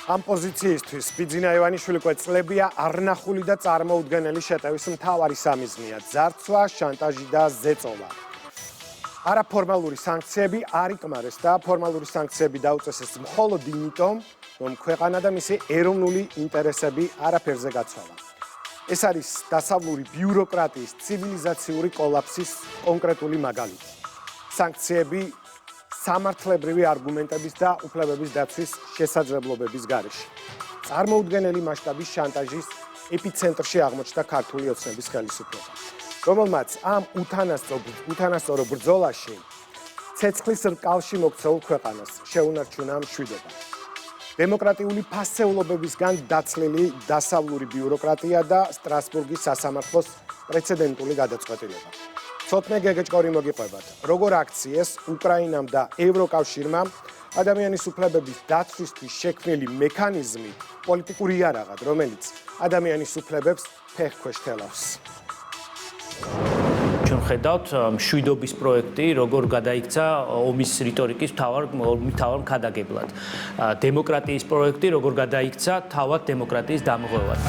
ამ პოზიციისთვის ბიძინა ივანიშვილი კვეთილებია არნახული და წარმოუდგენელი შეტევის მთავარი სამიზნეა ძარცვა, შანტაჟი და ზეწოლა. არაფორმალური სანქციები არ იკმარეს და ფორმალური სანქციები დაუწესეს მხოლოდ იმიტომ, რომ ქვეყანა და მისი ეროვნული ინტერესები არაფერზე გაცვალა. ეს არის დასავლური ბიუროკრატიის ცივილიზაციური კოლაფსის კონკრეტული მაგალითი. სანქციები სამართლებრივი არგუმენტების და უფლებების დაცვის შესაძლებლობების გარეშე. წარმოუდგენელი მასშტაბის შანტაჟის ეპიცენტრში აღმოჩნდა ქართული ოცნების ხელისუფლება, რომელმაც ამ უთანასწორო ბრძოლაში ცეცხლის რკალში მოქცეულ ქვეყანას შეუნარჩუნა მშვიდობა. დემოკრატიული ფასეულობებისგან დაცლილი დასავლური ბიუროკრატია და სტრასბურგის სასამართლოს პრეცედენტული გადაწყვეტილება. ცოტნე გეგეჭკორი მოგიყვებათ, როგორ აქციეს უკრაინამ და ევროკავშირმა ადამიანის უფლებების დაცვისთვის შექმნილი მექანიზმი პოლიტიკური იარაღად, რომელიც ადამიანის უფლებებს ფეხქვეშ თელავს. ჩვენ ხედავთ მშვიდობის პროექტი, როგორ გადაიქცა ომის რიტორიკის მთავარ მქადაგებლად. დემოკრატიის პროექტი, როგორ გადაიქცა თავად დემოკრატიის დამღვრევად.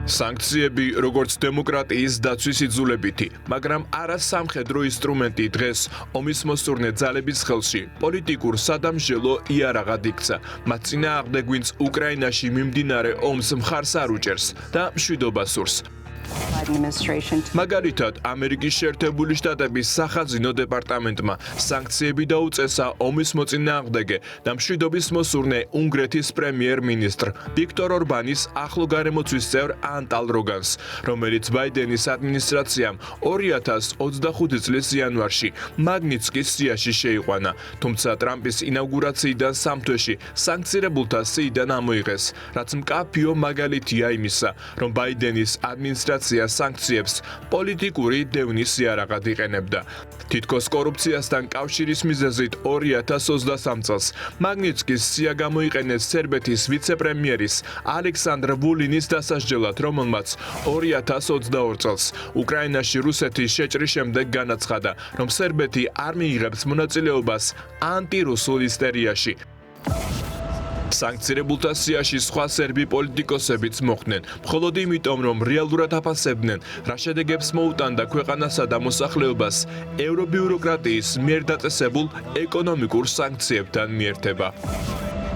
სანქციები, როგორც დემოკრატიის დაცვის იძულებითი, მაგრამ არა სამხედრო ინსტრუმენტი დღეს ომის მოსურნე ძალების ხელში პოლიტიკურ სადამსჯელო იარაღად იქცა. მათ წინააღმდეგ, ვინც უკრაინაში მიმდინარე ომს მხარს არ უჭერს და მშვიდობა სურს. მაგალითად, ამერიკის შეერთებული შტატების სახაზინო დეპარტამენტმა სანქციები დაუწესა ომის მოწინააღმდეგე და მშვიდობის მოსურნე უნგრეთის პრემიერ-მინისტრ ვიქტორ ორბანის ახლო გარემოცვის წევრ ანტალ როგანს, რომელიც ბაიდენის ადმინისტრაციამ 2025 წლის იანვარში მაგნიცკის სიაში შეიყვანა, თუმცა ტრამპის ინაუგურაციიდან სამ თვეში სანქცირებულთა სიიდან ამოიღეს, რაც მკაფიო მაგალითია იმისა, რომ ბაიდენის ადმინისტრაცია სანქციებს პოლიტიკური დევნის იარაღად იყენებდა. თითქოს კორუფციასთან კავშირის მიზეზით 2023 წელს მაგნიცკის სია გამოიყენეს სერბეთის ვიცე-პრემიერის ალექსანდრ ვულინის დასასჯელად, რომელმაც 2022 წელს უკრაინაში რუსეთის შეჭრის შემდეგ განაცხადა, რომ სერბეთი არ მიიღებს მონაწილეობას ანტირუსულ ისტერიაში. სანქცირებულთა სიაში სხვა სერბი პოლიტიკოსებიც მოხვდნენ, მხოლოდ იმიტომ, რომ რეალურად აფასებდნენ, რა შედეგებს მოუტანდა ქვეყანასა და მოსახლეობას ევრობიუროკრატიის მიერ დაწესებულ ეკონომიკურ სანქციებთან მიერთება.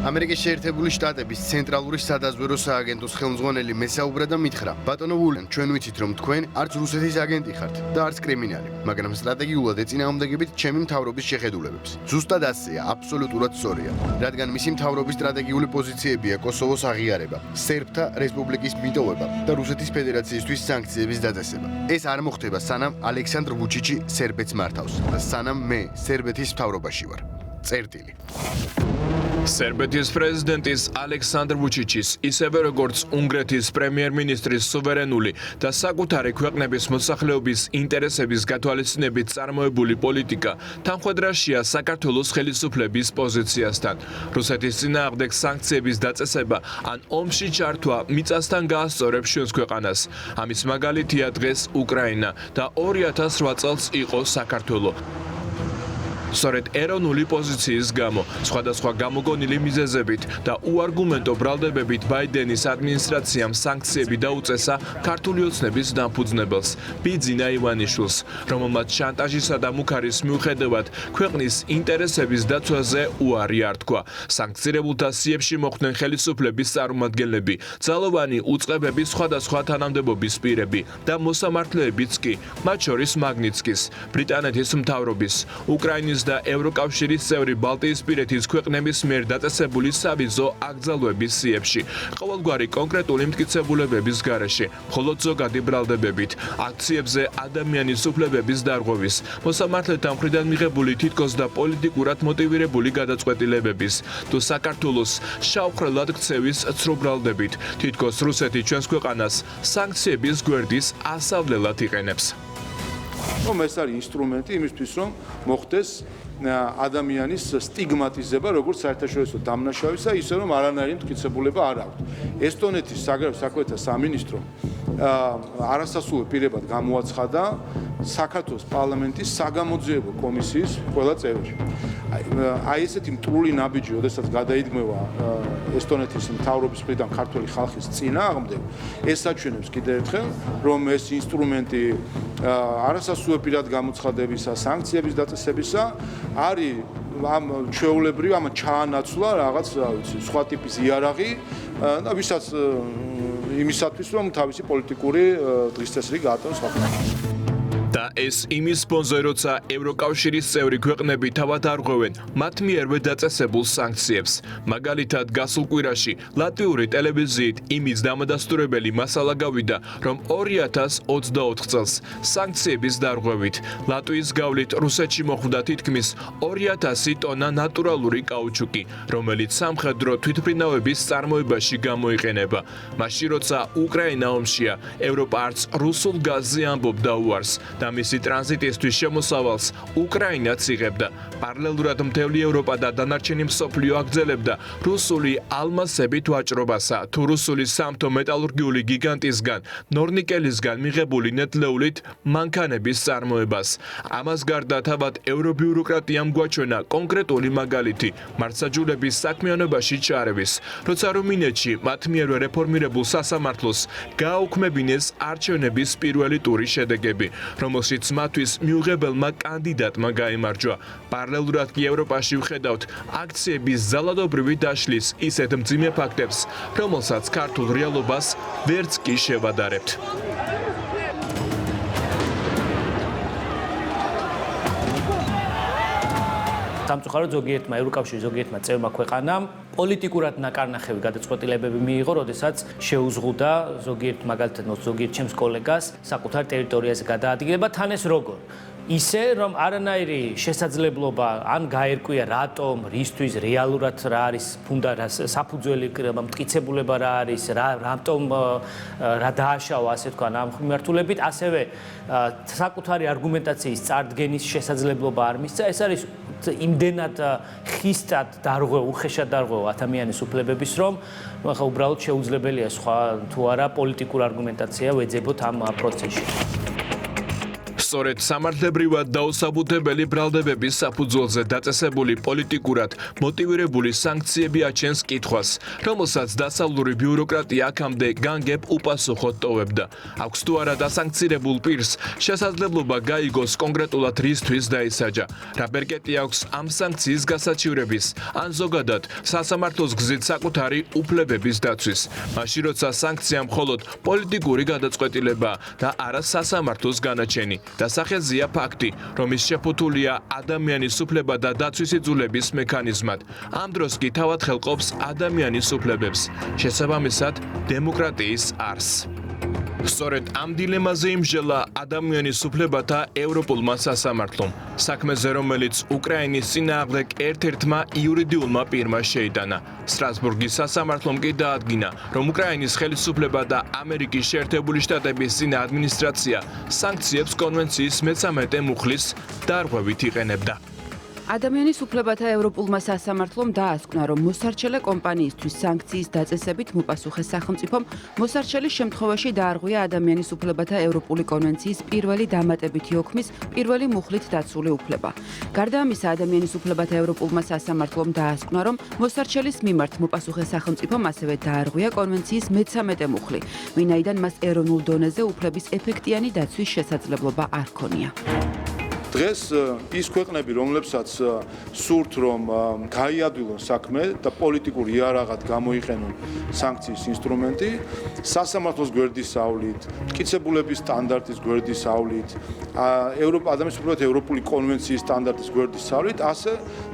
ამერიკის შეერთებული შტატების ცენტრალური სადაზვერო სააგენტოს ხელმძღვანელი მესაუბრა და მითხრა: ბატონო ვულენ, ჩვენ ვიცით, რომ თქვენ არც რუსეთის აგენტი ხართ და არც კრიმინალი, მაგრამ სტრატეგიულად ეწინააღმდეგებით ჩემი მთავრობის შეხედულებებს. ზუსტად ასეა, აბსოლუტურად სწორია, რადგან მისი მთავრობის სტრატეგიული პოზიციებია კოსოვოს აღიარება, სერბთა რესპუბლიკის მიტოვება და რუსეთის ფედერაციისთვის სანქციების დაწესება. ეს არ მოხდება, სანამ ალექსანდრ ვუჩიჩი სერბეთს მართავს და სანამ მე სერბეთის მთავრობაში ვარ. წერტილი. სერბეთის პრეზიდენტის ალექსანდრ ვუჩიჩის, ისევე როგორც უნგრეთის პრემიერ-მინისტრის სუვერენული და საკუთარი ქვეყნების მოსახლეობის ინტერესების გათვალისწინებით წარმოებული პოლიტიკა თანხვედრაშია საქართველოს ხელისუფლების პოზიციასთან. რუსეთის წინააღმდეგ სანქციების დაწესება ან ომში ჩართვა მიწასთან გაასწორებს ჩვენს ქვეყანას. ამის მაგალითია დღეს უკრაინა და 2008 წელს იყო საქართველო. სწორედ ეროვნული პოზიციის გამო, სხვადასხვა გამოგონილი მიზეზებით და უარგუმენტო ბრალდებებით ბაიდენის ადმინისტრაციამ სანქციები დაუწესა ქართული ოცნების დამფუძნებელს, ბიძინა ივანიშვილს, რომელმაც შანტაჟისა და მუქარის მიუხედავად ქვეყნის ინტერესების დაცვაზე უარი არ თქვა. სანქცირებულთა სიებში მოხვდნენ ხელისუფლების წარმომადგენლები, ძალოვანი უწყებების სხვადასხვა თანამდებობის პირები და მოსამართლეებიც კი, მათ შორის მაგნიცკის, ბრიტანეთის მთავრობის, უკრაინის და ევროკავშირის წევრი ბალტიისპირეთის ქვეყნების მიერ დაწესებული სავიზო აკრძალვების სიებში, ყოველგვარი კონკრეტული მტკიცებულებების გარეშე, მხოლოდ ზოგადი ბრალდებებით, აქციებზე ადამიანის უფლებების დარღვევის, მოსამართლეთა მხრიდან მიღებული თითქოს და პოლიტიკურად მოტივირებული გადაწყვეტილებების, თუ საქართველოს შავხრელად ქცევის ცრუბრალდებით, თითქოს რუსეთი ჩვენს ქვეყანას სანქციების გვერდის ასავლელად იყენებს. ეს არის ინსტრუმენტი იმისთვის, რომ მოხდეს ადამიანის სტიგმატიზება, როგორც საერთაშორისო დამნაშავისა, ისე რომ არანაირი მტკიცებულება არ აქვს. ესტონეთის საგარეო საქმეთა სამინისტრო არასასრულ პირებად გამოაცხადა საქართველოს პარლამენტის საგამოძიებო კომისიის ყველა წევრი. აი ესეთი მტრული ნაბიჯი, როდესაც გადაიდგმევა ესტონეთის მთავრობის მხრიდან ქართული ხალხის წინააღმდეგ, ეს საჩვენებს კიდევ ერთხელ, რომ ეს ინსტრუმენტი არასასრულ პირად გამოცხადებისა, სანქციების დაწესებისა არის ამ ჩვეულებრივ ამ ჩაანაცვლა რაღაც, რა ვიცი, სხვა ტიპის იარაღი და ვისაც იმისათვის, რომ თავისი პოლიტიკური დღესდღეობით გაატაროს ხალხს. და ეს იმის სპონსორი, როცა ევროკავშირის წევრი ქვეყნები თავად არღვევენ მათ მიერვე დაწესებულ სანქციებს. მაგალითად, გასულ კვირაში ლატვიური ტელევიზიით იმის დამადასტურებელი მასალა გავიდა, რომ 2024 წელს სანქციების დარღვევით ლატვიის გავლით რუსეთში მოხვდა თითქმის 2000 ტონა ნატურალური კაუჩუკი, რომელიც სამხედრო თვითმფრინავების წარმოებაში გამოიყენება. მაშინ, როცა უკრაინა ომშია, ევროპა არც რუსულ გაზზე ამბობდა უარს. და მისი ტრანზიტისთვის შემოსავალს უკრაინაც იღებდა. პარალელურად მთელი ევროპა და დანარჩენი მსოფლიო აგრძელებდა რუსული ალმასებით ვაჭრობასა, თუ რუსული სამთო მეტალურგიული გიგანტისგან, ნორნიკელისგან მიღებული ნედლეულით მანქანების წარმოებას. ამას გარდა თავად ევრობიუროკრატიამ გვაჩვენა კონკრეტული მაგალითი მართლმსაჯულების საქმიანობაში ჩარევის, როცა რუმინეთში მათ მიერვე რეფორმირებულ სასამართლოს გააუქმებინეს არჩევნების პირველი ტურის შედეგები, რომელშიც მათთვის მიუღებელმა კანდიდატმა გაიმარჯვა. პარალელურად კი ევროპაში ვხედავთ აქციების ზალადობრივი დაშლის ისეთ მძიმე ფაქტებს, რომელსაც ქართულ რეალობას ვერც კი შევადარებთ. სამწუხაროდ ზოგიერთმა ევროკავშირის ზოგიერთმა წევრმა ქვეყანამ პოლიტიკურად ნაკარნახევი გადაწყვეტილებები მიიღო, როდესაც შეუზღუდა მაგალითად ზოგიერთ ჩემს კოლეგას საკუთარ ტერიტორიაზე გადაადგილება, თან ეს როგორ? ისე, რომ არანაირი შესაძლებლობა ან გაერკვია რატომ, რისთვის რეალურად რა არის ფუნდა საფუძველი მტკიცებულება რა არის, რატომ რა დააშავა, ასე თქვა, ამ მიმართულებით, ასევე საკუთარი არგუმენტაციის წარდგენის შესაძლებლობა არ მისცა. ეს არის იმდენად ხისტად დარღვევა, უხეშად დარღვევა ადამიანის უფლებების, რომ ახლა უბრალოდ შეუძლებელია სხვა თუ არა პოლიტიკური არგუმენტაცია ვეძებოთ ამ პროცესში. სწორედ სამართლებრივად დაუსაბუთებელი ბრალდებების საფუძველზე დაწესებული პოლიტიკურად მოტივირებული სანქციები აჩენს კითხვას, რომელსაც დასავლური ბიუროკრატია აქამდე განგებ უპასუხოდ ტოვებდა. აქვს თუ არა დასანქცირებულ პირს შესაძლებლობა გაიგოს კონკრეტულად რისთვის დაისაჯა, რა ბერკეტი აქვს ამ სანქციის გასაჩივრების, ან ზოგადად სასამართლოს გზით საკუთარი უფლებების დაცვის. მაშინ, როცა სანქცია მხოლოდ პოლიტიკური გადაწყვეტილებაა და არა სასამართლოს განაჩენი. და სახეზეა ფაქტი, რომ ის შეფუთულია ადამიანის უფლება და დაცვის იძულების მექანიზმად. ამ დროს კი თავად ხელყოფს ადამიანის უფლებებს, შესაბამისად დემოკრატიის არსს. სწორედ ამ დილემაზე იმსჯელა ადამიანის უფლებათა ევროპულმა სასამართლომ, საქმეზე რომელიც უკრაინის წინააღმდეგ ერთ-ერთმა იურიდიულმა პირმა შეიტანა. სტრასბურგის სასამართლომ კი დაადგინა, რომ უკრაინის ხელისუფლება და ამერიკის შეერთებული შტატების წინა ადმინისტრაცია სანქციებს კონვენციის 13 მუხლის დარღვევით იყენებდა. ადამიანის უფლებათა ევროპულმა სასამართლომ დაასკვნა, რომ მოსარჩელე კომპანიისთვის სანქციის დაწესებით მოპასუხეს სახელმწიფომ მოსარჩელის შემთხვევაში დაარღვია ადამიანის უფლებათა ევროპული კონვენციის პირველი დამატებითი ოქმის პირველი მუხლით დაცული უფლება. გარდა ამისა, ადამიანის უფლებათა ევროპულმა სასამართლომ დაასკვნა, რომ მოსარჩელის მიმართ მოპასუხეს სახელმწიფომ ასევე დაარღვია კონვენციის 13 მუხლი, ვინაიდან მას ეროვნულ დონეზე უფლების ეფექტიანი დაცვის შესაძლებლობა არ ჰქონია. დღეს ის ქვეყნები, რომლებსაც სურთ რომ გაიადვილონ საქმე და პოლიტიკურ იარაღად გამოიყენონ სანქციის ინსტრუმენტი, სასამართლოს გვერდისავლით, მტკიცებულების სტანდარტის გვერდისავლით, ადამიანის უფლებათა ევროპული კონვენციის სტანდარტის გვერდისავლით, ასე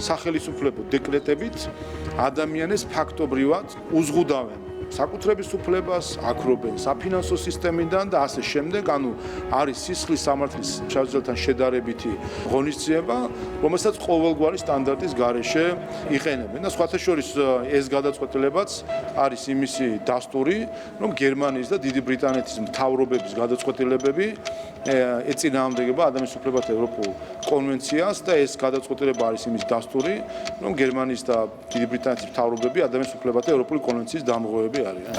სახელისუფლებო დეკრეტებით ადამიანებს ფაქტობრივად უზღუდავენ საკუთრების უფლებას, აქრობენ საფინანსო სისტემიდან და ასე შემდეგ, ანუ არის სისხლის სამართლის მშობელთან შედარებითი ღონისძიება, რომელსაც ყოველგვარი სტანდარტის გარეშე იყენებენ და სხვათა შორის ეს გადაწყვეტილებაც არის იმისი დასტური, რომ გერმანიის და დიდი ბრიტანეთის მთავრობების გადაწყვეტილებები ეწინააღმდეგება ადამიანის უფლებათა ევროპულ კონვენციას და ეს გადაწყვეტილება არის იმის დასტური, რომ გერმანიის და დიდი ბრიტანეთის მთავრობები ადამიანის უფლებათა ევროპული კონვენციის დამღოები არიან.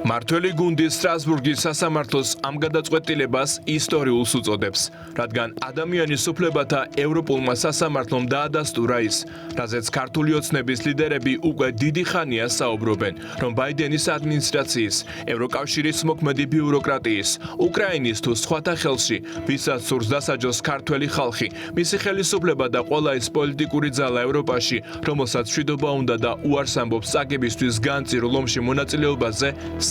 მართველი გუნდი სტრასბურგის სასამართლოს ამ გადაწყვეტილებას ისტორიულს უწოდებს, რადგან ადამიანის უფლებათა ევროპულმა სასამართლომ დაადასტურა ის, რაზეც ქართული ოცნების ლიდერები უკვე დიდი ხანია საუბრობენ, რომ ბაიდენის ადმინისტრაციის, ევროკავშირის მოქმედი ბიუროკრატიის, უკრაინის თუ სხვათა ხელში, ვისაც სურს დასაჯოს ქართველი ხალხი, მისი ხელისუფლება და ყველა ის პოლიტიკური ძალა ევროპაში, რომელსაც მშვიდობა უნდა და უარს ამბობს წაგებისთვის განწირულ ომში მონაწილეობაზე,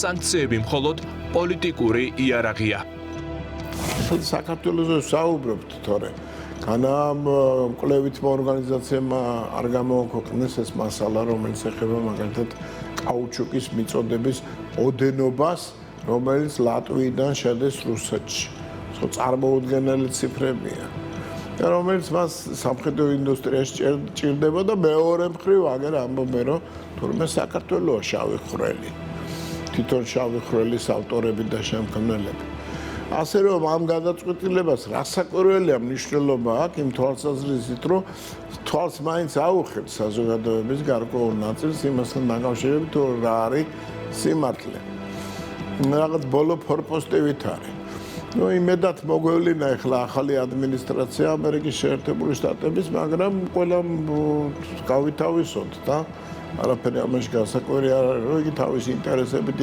სანქციები მხოლოდ პოლიტიკური იარაღია. საქართველოს საუბრობთ, თორე განამ კვლევითმა ორგანიზაციებმა არ გამოაქვეყნეს ეს მასალა, რომელიც ეხება მაგალითად კაუჩუკის მიწოდების ოდენობას, რომელიც ლატვიიდან შედის რუსეთში. ხო, წარმოუდგენელი ციფრებია. და რომელიც მას სამხედრო ინდუსტრიაში ჭირდება და მეორე მხრივ აგერ ამბობენ, რომ თურმე საქართველოა შავი ხვრელი. თვითონ შავი ხვრელის ავტორები და შემქმნელები. ასე რომ ამ გადაწყვეტილებას რასაკვირველია მნიშვნელობა აქვს იმ თვალსაზრისით, რომ თვალს მაინც აუხებს საზოგადოების გარკვეულ ნაწილს იმასთან დაკავშირებით, რომ რა არის სიმართლე. რაღაც ბოლო ფორპოსტივით არის. ნუ იმედად მოგვევლინა ახლა ახალი ადმინისტრაცია ამერიკის შეერთებული შტატების, მაგრამ ყველა გავითავისოთ და არაფერი ამაში განსაკვირი არ არის, რომ იგი თავის ინტერესებით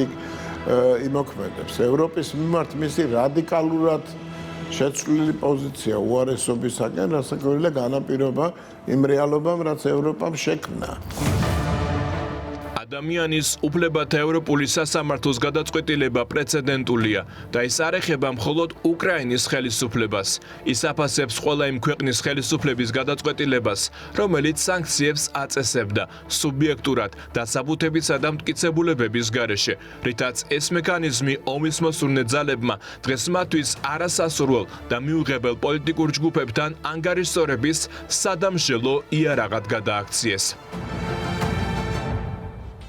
იმოქმედებს. ევროპის მიმართ მისი რადიკალურად შეცვლილი პოზიცია უარესობისაკენ, რასაკვირველია განაპირობა იმ რეალობამ, რაც ევროპამ შექმნა. ადამიანის უფლებათა ევროპული სასამართლოს გადაწყვეტილება პრეცედენტულია და ის არ ეხება მხოლოდ უკრაინის ხელისუფლებას. ის აფასებს ყველა იმ ქვეყნის ხელისუფლების გადაწყვეტილებას, რომელიც სანქციებს აწესებდა სუბიექტურად დასაბუთებისა და მტკიცებულებების გარეშე, რითაც ეს მექანიზმი ომის მოსურნე ძალებმა დღეს მათთვის არასასურველ და მიუღებელ პოლიტიკურ ჯგუფებთან ანგარიშსწორების სადამშელო იარაღად გადააქციეს.